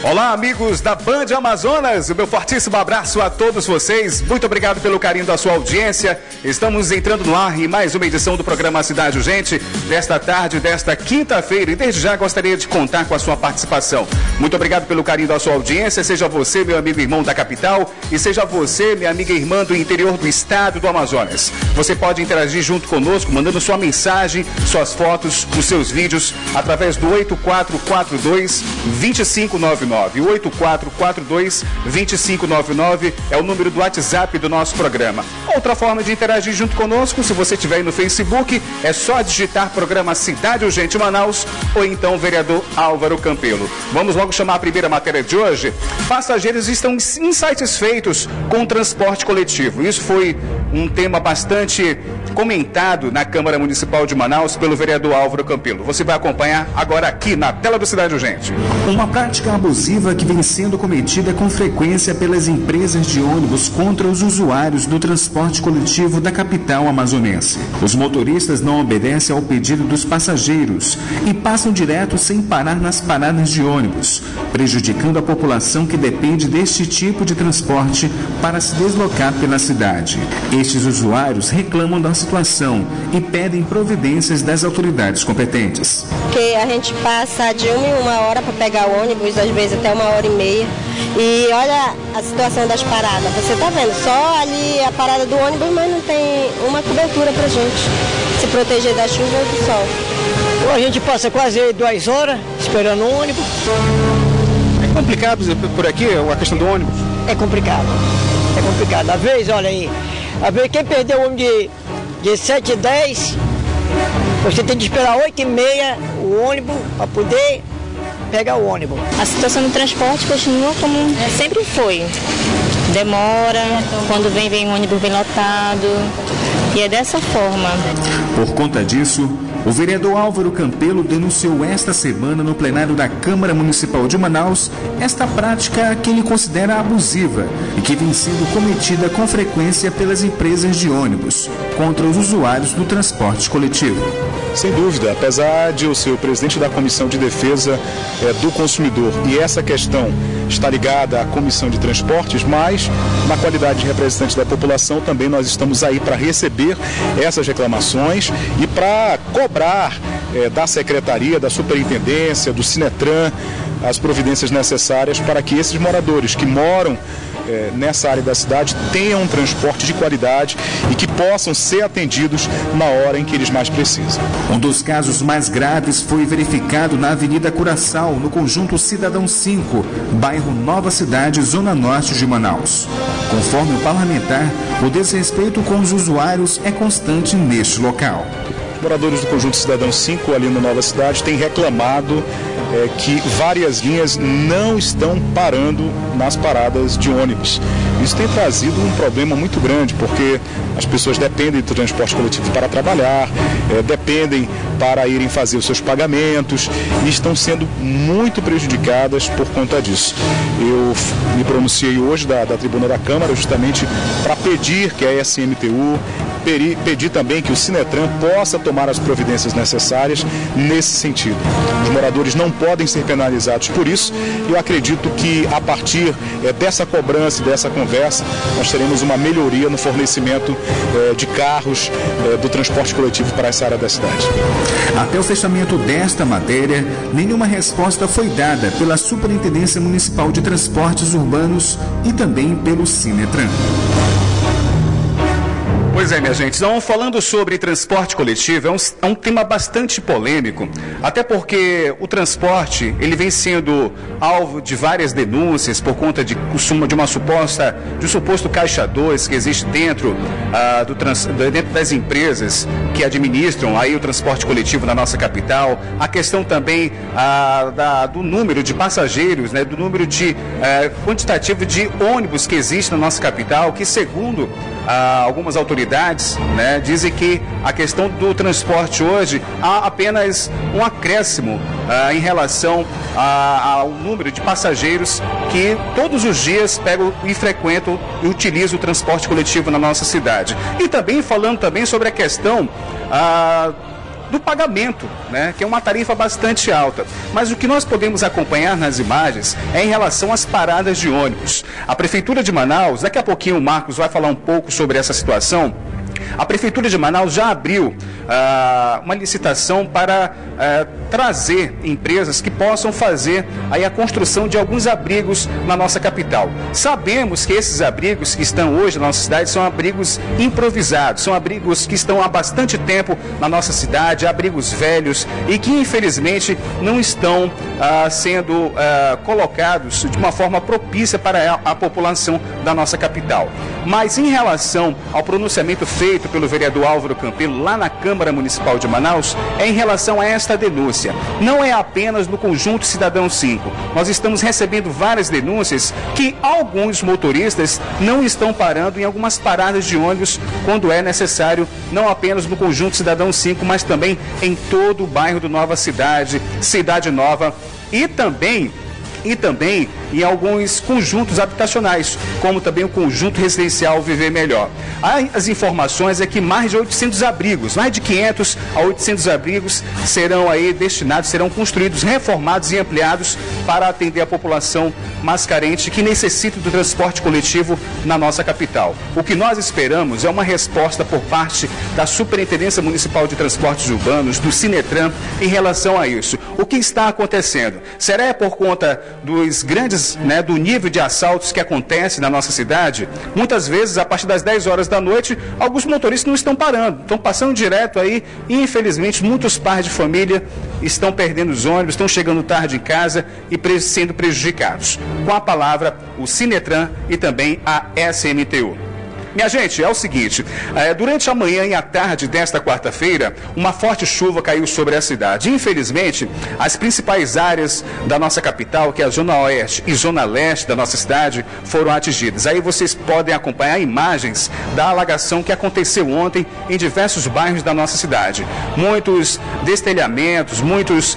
Olá, amigos da Band Amazonas, o meu fortíssimo abraço a todos vocês. Muito obrigado pelo carinho da sua audiência. Estamos entrando no ar em mais uma edição do programa Cidade Urgente, desta tarde, desta quinta-feira. E desde já gostaria de contar com a sua participação. Muito obrigado pelo carinho da sua audiência. Seja você, meu amigo e irmão da capital, e seja você, minha amiga e irmã do interior do estado do Amazonas. Você pode interagir junto conosco, mandando sua mensagem, suas fotos, os seus vídeos, através do 8442-2599. 8442-2599 é o número do WhatsApp do nosso programa. Outra forma de interagir junto conosco, se você estiver aí no Facebook, é só digitar programa Cidade Urgente Manaus ou então vereador Álvaro Campelo. Vamos logo chamar a primeira matéria de hoje. Passageiros estão insatisfeitos com o transporte coletivo. Isso foi um tema bastante comentado na Câmara Municipal de Manaus pelo vereador Álvaro Campelo. Você vai acompanhar agora aqui na tela do Cidade Urgente. Uma prática abusiva que vem sendo cometida com frequência pelas empresas de ônibus contra os usuários do transporte coletivo da capital amazonense. Os motoristas não obedecem ao pedido dos passageiros e passam direto sem parar nas paradas de ônibus, prejudicando a população que depende deste tipo de transporte para se deslocar pela cidade. Estes usuários reclamam da situação e pedem providências das autoridades competentes. Que a gente passa de 1 em 1 hora para pegar o ônibus, às vezes até 1h30. E olha a situação das paradas. Você está vendo, só ali a parada do ônibus, mas não tem uma cobertura para a gente se proteger da chuva ou do sol. Então a gente passa quase 2 horas esperando o ônibus. É complicado por aqui a questão do ônibus? É complicado. É complicado. Às vezes, olha aí, às vezes quem perdeu o ônibus de 7h10, você tem que esperar 8h30 o ônibus para poder pegar o ônibus. A situação do transporte continua como sempre foi. Demora, quando vem o ônibus bem lotado. E é dessa forma. Por conta disso, o vereador Álvaro Campelo denunciou esta semana no plenário da Câmara Municipal de Manaus esta prática que ele considera abusiva e que vem sendo cometida com frequência pelas empresas de ônibus contra os usuários do transporte coletivo. Sem dúvida, apesar de eu ser o presidente da Comissão de Defesa do Consumidor e essa questão está ligada à Comissão de Transportes, mas na qualidade de representante da população também nós estamos aí para receber essas reclamações e para cobrar da Secretaria, da Superintendência, do Sinetran, as providências necessárias para que esses moradores que moram nessa área da cidade tenham um transporte de qualidade e que possam ser atendidos na hora em que eles mais precisam. Um dos casos mais graves foi verificado na Avenida Curaçao, no conjunto Cidadão 5, bairro Nova Cidade, zona norte de Manaus. Conforme o parlamentar, o desrespeito com os usuários é constante neste local. Os moradores do conjunto Cidadão 5, ali na Nova Cidade, têm reclamado que várias linhas não estão parando nas paradas de ônibus. Isso tem trazido um problema muito grande, porque as pessoas dependem do transporte coletivo para trabalhar, dependem para irem fazer os seus pagamentos e estão sendo muito prejudicadas por conta disso. Eu me pronunciei hoje da tribuna da Câmara justamente para pedir que a SMTU, pedir também que o Sinetran possa tomar as providências necessárias nesse sentido. Os moradores não podem ser penalizados por isso. Eu acredito que a partir dessa cobrança e dessa conversa, nós teremos uma melhoria no fornecimento de carros do transporte coletivo para essa área da cidade. Até o fechamento desta matéria, nenhuma resposta foi dada pela Superintendência Municipal de Transportes Urbanos e também pelo Sinetran. Pois é, minha gente, então, falando sobre transporte coletivo, é um tema bastante polêmico, até porque o transporte, ele vem sendo alvo de várias denúncias por conta de um suposto caixa 2 que existe dentro das empresas que administram aí o transporte coletivo na nossa capital, a questão também do número de passageiros, né, do número de quantitativo de ônibus que existe na nossa capital, que segundo algumas autoridades, né, dizem que a questão do transporte hoje há apenas um acréscimo em relação ao número de passageiros que todos os dias pegam e frequentam e utilizam o transporte coletivo na nossa cidade. E também falando também sobre a questão do pagamento, né, que é uma tarifa bastante alta. Mas o que nós podemos acompanhar nas imagens é em relação às paradas de ônibus. A Prefeitura de Manaus, daqui a pouquinho o Marcos vai falar um pouco sobre essa situação. A Prefeitura de Manaus já abriu uma licitação para trazer empresas que possam fazer aí a construção de alguns abrigos na nossa capital. Sabemos que esses abrigos que estão hoje na nossa cidade são abrigos improvisados, são abrigos que estão há bastante tempo na nossa cidade, abrigos velhos e que infelizmente não estão sendo colocados de uma forma propícia para a população da nossa capital. Mas em relação ao pronunciamento feito pelo vereador Álvaro Campelo lá na Câmara Municipal de Manaus, é em relação a esta denúncia. Não é apenas no Conjunto Cidadão 5. Nós estamos recebendo várias denúncias que alguns motoristas não estão parando em algumas paradas de ônibus quando é necessário, não apenas no Conjunto Cidadão 5, mas também em todo o bairro do Nova Cidade, Cidade Nova e também em alguns conjuntos habitacionais, como também o conjunto residencial Viver Melhor. As informações é que mais de 800 abrigos, mais de 500 a 800 abrigos serão aí destinados, serão construídos, reformados e ampliados para atender a população mais carente que necessita do transporte coletivo na nossa capital. O que nós esperamos é uma resposta por parte da Superintendência Municipal de Transportes Urbanos, do Sinetran, em relação a isso. O que está acontecendo? Será por conta dos grandes, do nível de assaltos que acontece na nossa cidade? Muitas vezes, a partir das 10 horas da noite, alguns motoristas não estão parando, estão passando direto aí e, infelizmente, muitos pais de família estão perdendo os ônibus, estão chegando tarde em casa e sendo prejudicados. Com a palavra, o Sinetran e também a SMTU. Minha gente, é o seguinte, durante a manhã e a tarde desta quarta-feira, uma forte chuva caiu sobre a cidade. Infelizmente, as principais áreas da nossa capital, que é a Zona Oeste e Zona Leste da nossa cidade, foram atingidas. Aí vocês podem acompanhar imagens da alagação que aconteceu ontem em diversos bairros da nossa cidade. Muitos destelhamentos, muitos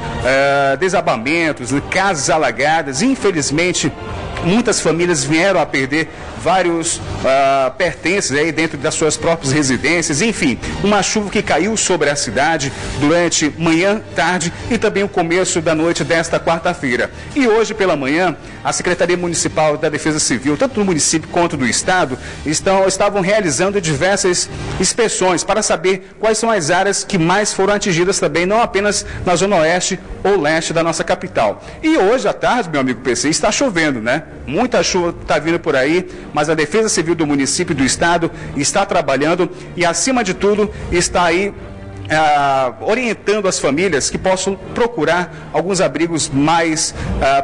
desabamentos, casas alagadas. Infelizmente, muitas famílias vieram a perder vários pertences aí dentro das suas próprias residências. Enfim, uma chuva que caiu sobre a cidade durante manhã, tarde e também o começo da noite desta quarta-feira. E hoje pela manhã, a Secretaria Municipal da Defesa Civil, tanto do município quanto do estado, estavam realizando diversas inspeções para saber quais são as áreas que mais foram atingidas também, não apenas na Zona Oeste ou Leste da nossa capital. E hoje à tarde, meu amigo PC, está chovendo, né? Muita chuva está vindo por aí, mas a Defesa Civil do município e do estado está trabalhando e, acima de tudo, está aí orientando as famílias que possam procurar alguns abrigos mais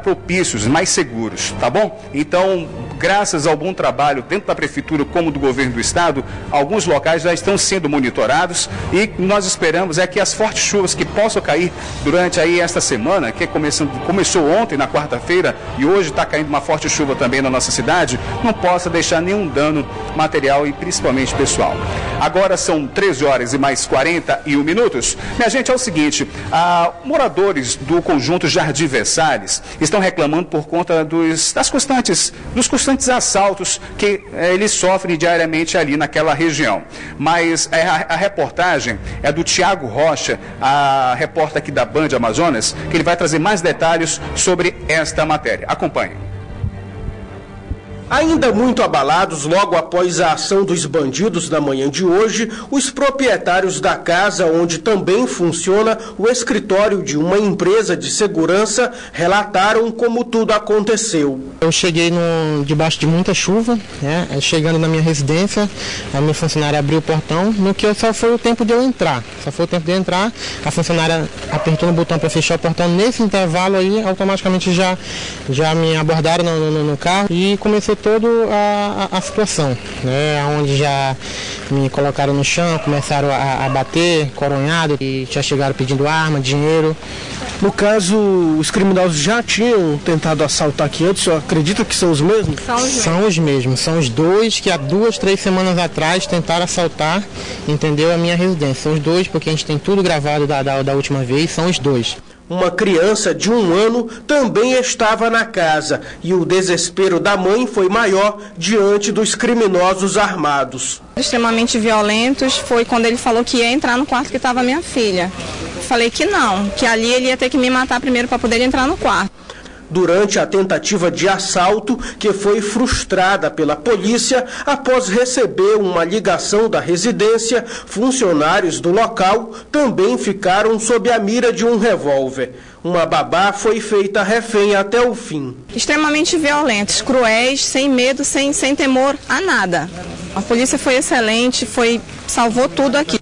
propícios, mais seguros, tá bom? Então, graças ao bom trabalho tanto da Prefeitura como do Governo do Estado, alguns locais já estão sendo monitorados e nós esperamos que as fortes chuvas que possam cair durante aí esta semana, que começou ontem na quarta-feira e hoje está caindo uma forte chuva também na nossa cidade, não possa deixar nenhum dano material e principalmente pessoal. Agora são 13 horas e mais 41 minutos. Minha gente, é o seguinte, moradores do conjunto Jardim Versalhes estão reclamando por conta dos constantes assaltos que eles sofrem diariamente ali naquela região. Mas a reportagem é do Tiago Rocha, a repórter aqui da Band Amazonas, que ele vai trazer mais detalhes sobre esta matéria. Acompanhe. Ainda muito abalados logo após a ação dos bandidos da manhã de hoje, os proprietários da casa onde também funciona o escritório de uma empresa de segurança relataram como tudo aconteceu. Eu cheguei debaixo de muita chuva, chegando na minha residência, a minha funcionária abriu o portão, no que só foi o tempo de eu entrar. A funcionária apertou no botão para fechar o portão. Nesse intervalo aí, automaticamente já me abordaram no carro e começou toda a situação, onde já me colocaram no chão, começaram a bater, coronhado, e já chegaram pedindo arma, dinheiro. No caso, os criminosos já tinham tentado assaltar aqui antes, eu acredito que são os mesmos? São os mesmos, são os dois que há 2-3 semanas atrás tentaram assaltar, entendeu, a minha residência. São os dois, porque a gente tem tudo gravado da última vez, são os dois. Uma criança de 1 ano também estava na casa e o desespero da mãe foi maior diante dos criminosos armados. Extremamente violentos, foi quando ele falou que ia entrar no quarto que estava minha filha. Falei que não, que ali ele ia ter que me matar primeiro para poder entrar no quarto. Durante a tentativa de assalto, que foi frustrada pela polícia, após receber uma ligação da residência, funcionários do local também ficaram sob a mira de um revólver. Uma babá foi feita refém até o fim. Extremamente violentos, cruéis, sem medo, sem temor a nada. A polícia foi excelente, salvou tudo aqui.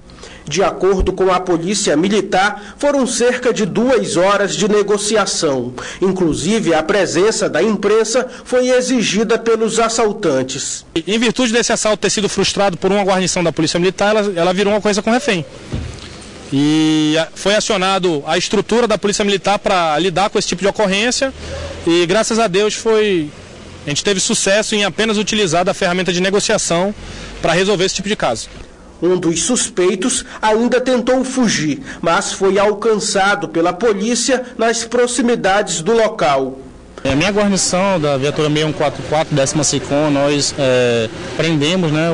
De acordo com a polícia militar, foram cerca de 2 horas de negociação. Inclusive, a presença da imprensa foi exigida pelos assaltantes. Em virtude desse assalto ter sido frustrado por uma guarnição da polícia militar, ela virou uma coisa com refém. E foi acionado a estrutura da polícia militar para lidar com esse tipo de ocorrência e, graças a Deus, a gente teve sucesso em apenas utilizar a ferramenta de negociação para resolver esse tipo de caso. Um dos suspeitos ainda tentou fugir, mas foi alcançado pela polícia nas proximidades do local. A minha guarnição da viatura 6144, 10ª SECOM, nós prendemos, né,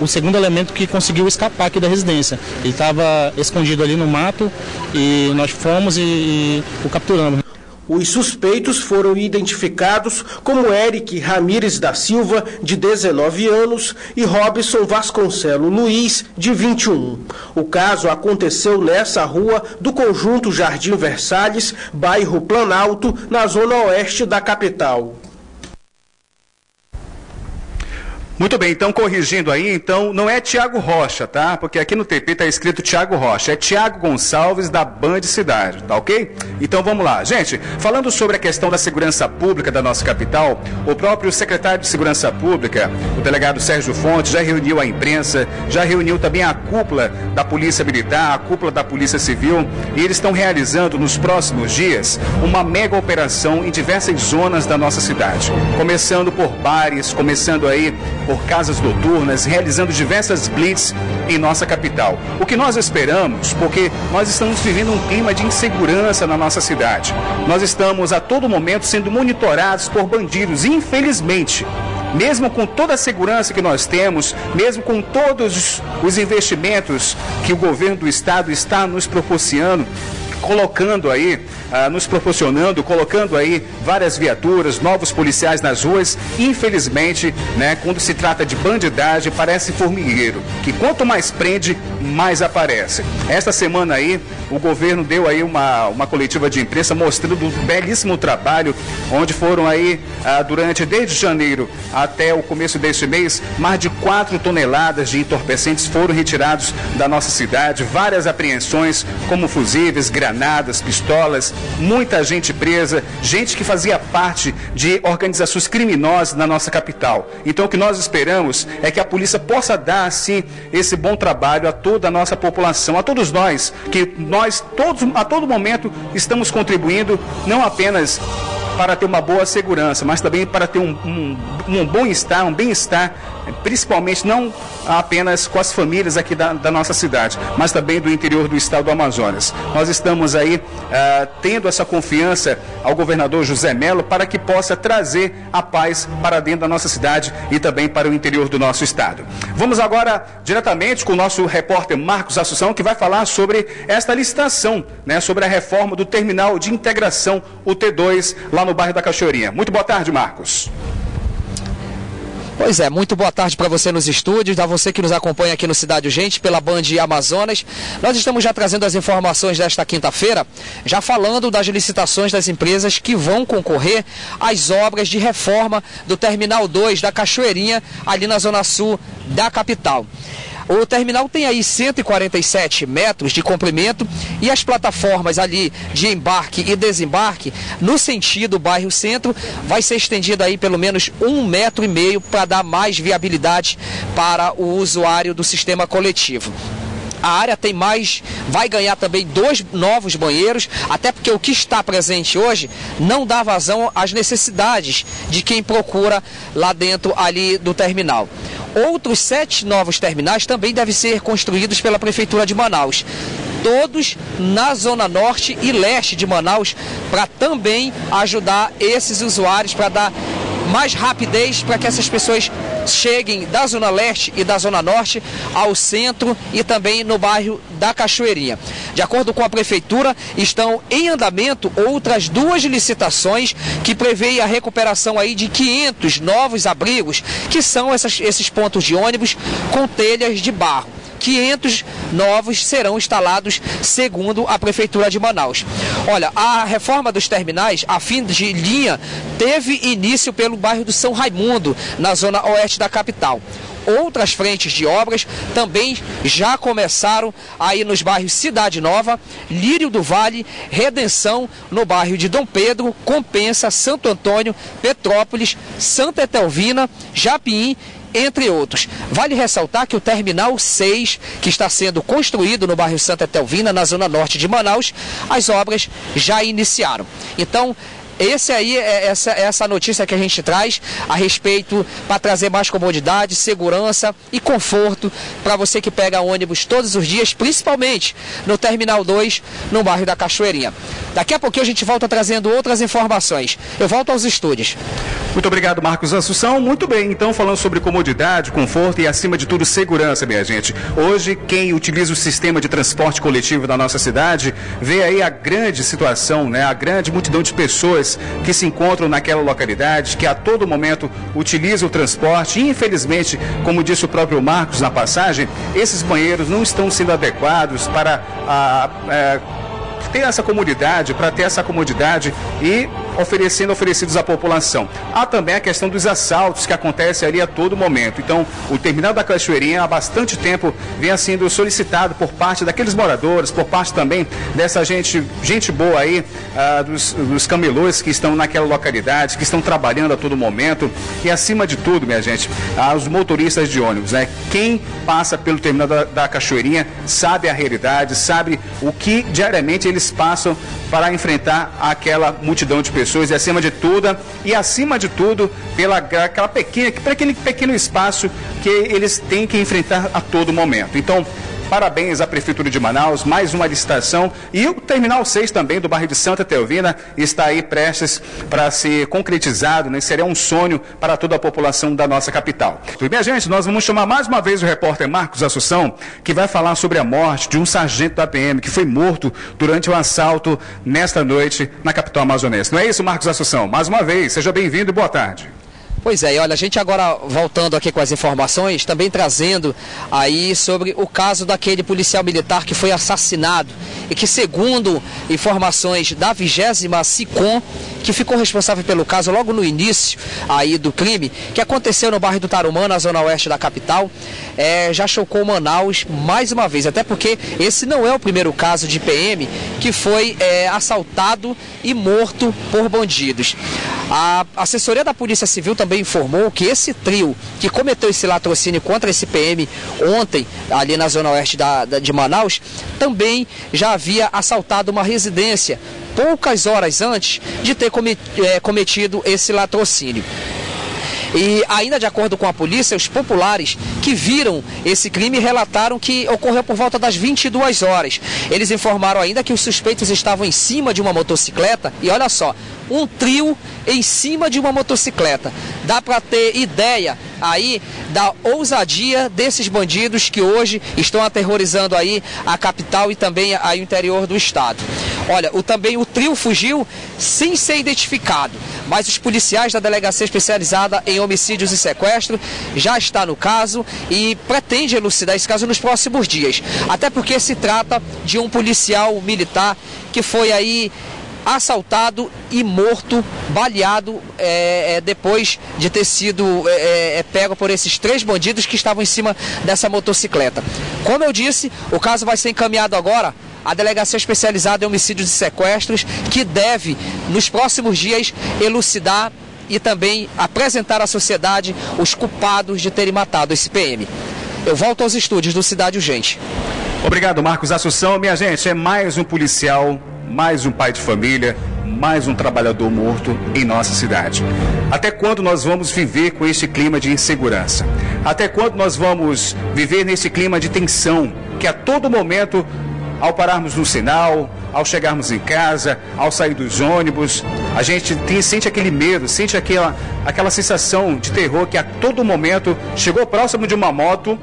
o segundo elemento que conseguiu escapar aqui da residência. Ele estava escondido ali no mato e nós fomos e o capturamos. Os suspeitos foram identificados como Eric Ramires da Silva, de 19 anos, e Robson Vasconcelo Luiz, de 21. O caso aconteceu nessa rua do conjunto Jardim Versalhes, bairro Planalto, na zona oeste da capital. Muito bem, então corrigindo aí, então não é Tiago Rocha, tá? Porque aqui no TP está escrito Tiago Rocha, é Tiago Gonçalves da Band Cidade, tá ok? Então vamos lá. Gente, falando sobre a questão da segurança pública da nossa capital, o próprio secretário de Segurança Pública, o delegado Sérgio Fontes, já reuniu a imprensa, já reuniu também a cúpula da Polícia Militar, a cúpula da Polícia Civil, e eles estão realizando nos próximos dias uma mega operação em diversas zonas da nossa cidade. Começando por bares, começando aí por casas noturnas, realizando diversas blitz em nossa capital. O que nós esperamos, porque nós estamos vivendo um clima de insegurança na nossa cidade. Nós estamos a todo momento sendo monitorados por bandidos, infelizmente. Mesmo com toda a segurança que nós temos, mesmo com todos os investimentos que o governo do estado está nos proporcionando, colocando aí várias viaturas, novos policiais nas ruas, infelizmente, né, quando se trata de bandidagem, parece formigueiro, que quanto mais prende, mais aparece. Esta semana aí, o governo deu aí uma coletiva de imprensa mostrando um belíssimo trabalho, onde foram aí, desde janeiro até o começo deste mês, mais de 4 toneladas de entorpecentes foram retirados da nossa cidade, várias apreensões, como fusíveis, granadas, pistolas, muita gente presa, gente que fazia parte de organizações criminosas na nossa capital. Então o que nós esperamos é que a polícia possa dar, assim, esse bom trabalho a toda a nossa população, a todos nós, que nós todos, a todo momento, estamos contribuindo, não apenas para ter uma boa segurança, mas também para ter um bom-estar, um bem-estar, principalmente não apenas com as famílias aqui da nossa cidade, mas também do interior do estado do Amazonas. Nós estamos aí tendo essa confiança ao governador José Mello para que possa trazer a paz para dentro da nossa cidade e também para o interior do nosso estado. Vamos agora diretamente com o nosso repórter Marcos Assunção, que vai falar sobre esta licitação, né, sobre a reforma do terminal de integração, o T2, lá no bairro da Cachoeirinha. Muito boa tarde, Marcos. Pois é, muito boa tarde para você nos estúdios, a você que nos acompanha aqui no Cidade Urgente pela Band Amazonas. Nós estamos já trazendo as informações desta quinta-feira, já falando das licitações das empresas que vão concorrer às obras de reforma do Terminal 2 da Cachoeirinha, ali na zona sul da capital. O terminal tem aí 147 metros de comprimento e as plataformas ali de embarque e desembarque no sentido bairro centro vai ser estendida aí pelo menos 1,5 metros para dar mais viabilidade para o usuário do sistema coletivo. A área vai ganhar também 2 novos banheiros, até porque o que está presente hoje não dá vazão às necessidades de quem procura lá dentro ali do terminal. Outros 7 novos terminais também devem ser construídos pela Prefeitura de Manaus. todos na zona norte e leste de Manaus, para também ajudar esses usuários, para dar mais rapidez para que essas pessoas cheguem da Zona Leste e da Zona Norte ao centro e também no bairro da Cachoeirinha. De acordo com a Prefeitura, estão em andamento outras 2 licitações que prevêem a recuperação aí de 500 novos abrigos, que são esses pontos de ônibus com telhas de barro. 500 novos serão instalados, segundo a Prefeitura de Manaus. Olha, a reforma dos terminais, a fim de linha, teve início pelo bairro do São Raimundo, na zona oeste da capital. Outras frentes de obras também já começaram aí nos bairros Cidade Nova, Lírio do Vale, Redenção, no bairro de Dom Pedro, Compensa, Santo Antônio, Petrópolis, Santa Etelvina, Japim, entre outros. Vale ressaltar que o Terminal 6, que está sendo construído no bairro Santa Etelvina, na zona norte de Manaus, as obras já iniciaram. Então, essa notícia que a gente traz a respeito, para trazer mais comodidade, segurança e conforto para você que pega ônibus todos os dias, principalmente no Terminal 2, no bairro da Cachoeirinha. Daqui a pouquinho a gente volta trazendo outras informações. Eu volto aos estúdios. Muito obrigado, Marcos Assunção. Muito bem, então falando sobre comodidade, conforto e acima de tudo segurança, minha gente. Hoje, quem utiliza o sistema de transporte coletivo da nossa cidade vê aí a grande situação, né? A grande multidão de pessoas que se encontram naquela localidade, que a todo momento utilizam o transporte. E, infelizmente, como disse o próprio Marcos na passagem, esses banheiros não estão sendo adequados para ter essa comodidade, e oferecidos à população. Há também a questão dos assaltos que acontecem ali a todo momento. Então, o terminal da Cachoeirinha há bastante tempo vem sendo solicitado por parte daqueles moradores, por parte também dessa gente boa aí, dos camelôs que estão naquela localidade, que estão trabalhando a todo momento. E acima de tudo, minha gente, os motoristas de ônibus, né? Quem passa pelo terminal da Cachoeirinha sabe a realidade, sabe o que diariamente eles passam para enfrentar aquela multidão de pessoas e acima de tudo pela aquele pequeno espaço que eles têm que enfrentar a todo momento. Então, parabéns à Prefeitura de Manaus, mais uma licitação, e o Terminal 6 também do bairro de Santa Etelvina está aí prestes para ser concretizado, né? Seria um sonho para toda a população da nossa capital. E, minha gente, nós vamos chamar mais uma vez o repórter Marcos Assunção, que vai falar sobre a morte de um sargento da PM que foi morto durante um assalto nesta noite na capital amazonense. Não é isso, Marcos Assunção? Mais uma vez, seja bem-vindo e boa tarde. Pois é, e olha, a gente agora voltando aqui com as informações, também trazendo aí sobre o caso daquele policial militar que foi assassinado e que, segundo informações da 20ª SICOM, que ficou responsável pelo caso logo no início aí do crime, que aconteceu no bairro do Tarumã, na zona oeste da capital, já chocou Manaus mais uma vez, até porque esse não é o primeiro caso de PM que foi assaltado e morto por bandidos. A assessoria da Polícia Civil também informou que esse trio que cometeu esse latrocínio contra esse PM ontem, ali na zona oeste de Manaus, também já havia assaltado uma residência poucas horas antes de ter cometido esse latrocínio. E ainda de acordo com a polícia, os populares que viram esse crime relataram que ocorreu por volta das 22 horas. Eles informaram ainda que os suspeitos estavam em cima de uma motocicleta e olha só, um trio em cima de uma motocicleta. Dá para ter ideia aí da ousadia desses bandidos que hoje estão aterrorizando aí a capital e também o interior do estado. Olha, também o trio fugiu sem ser identificado, mas os policiais da Delegacia Especializada em Homicídios e Sequestro já está no caso e pretende elucidar esse caso nos próximos dias. Até porque se trata de um policial militar que foi aí assaltado e morto, baleado, depois de ter sido pego por esses 3 bandidos que estavam em cima dessa motocicleta. Como eu disse, o caso vai ser encaminhado agora à Delegacia Especializada em Homicídios e Sequestros, que deve, nos próximos dias, elucidar e também apresentar à sociedade os culpados de terem matado esse PM. Eu volto aos estúdios do Cidade Urgente. Obrigado, Marcos Assunção. Minha gente, é mais um policial, mais um pai de família, mais um trabalhador morto em nossa cidade. Até quando nós vamos viver com este clima de insegurança? Até quando nós vamos viver nesse clima de tensão que a todo momento ao pararmos no sinal, ao chegarmos em casa, ao sair dos ônibus, a gente sente aquele medo, sente aquela sensação de terror que a todo momento chegou próximo de uma moto,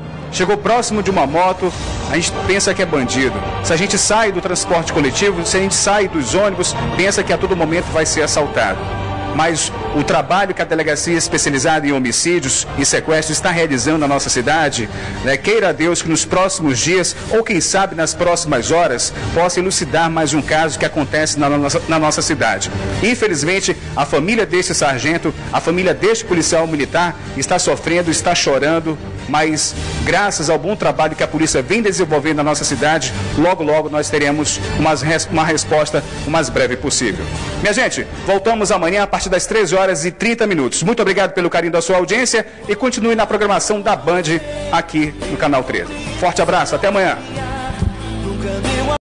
a gente pensa que é bandido. Se a gente sai do transporte coletivo, se a gente sai dos ônibus, pensa que a todo momento vai ser assaltado. Mas o trabalho que a Delegacia Especializada em Homicídios e Sequestros está realizando na nossa cidade, queira a Deus que nos próximos dias, ou quem sabe nas próximas horas, possa elucidar mais um caso que acontece na nossa cidade. Infelizmente, a família deste sargento, a família deste policial militar está sofrendo, está chorando, mas graças ao bom trabalho que a polícia vem desenvolvendo na nossa cidade, logo logo nós teremos uma resposta o mais breve possível. Minha gente, voltamos amanhã a partir das 13h30. Muito obrigado pelo carinho da sua audiência e continue na programação da Band aqui no Canal 13. Forte abraço, até amanhã.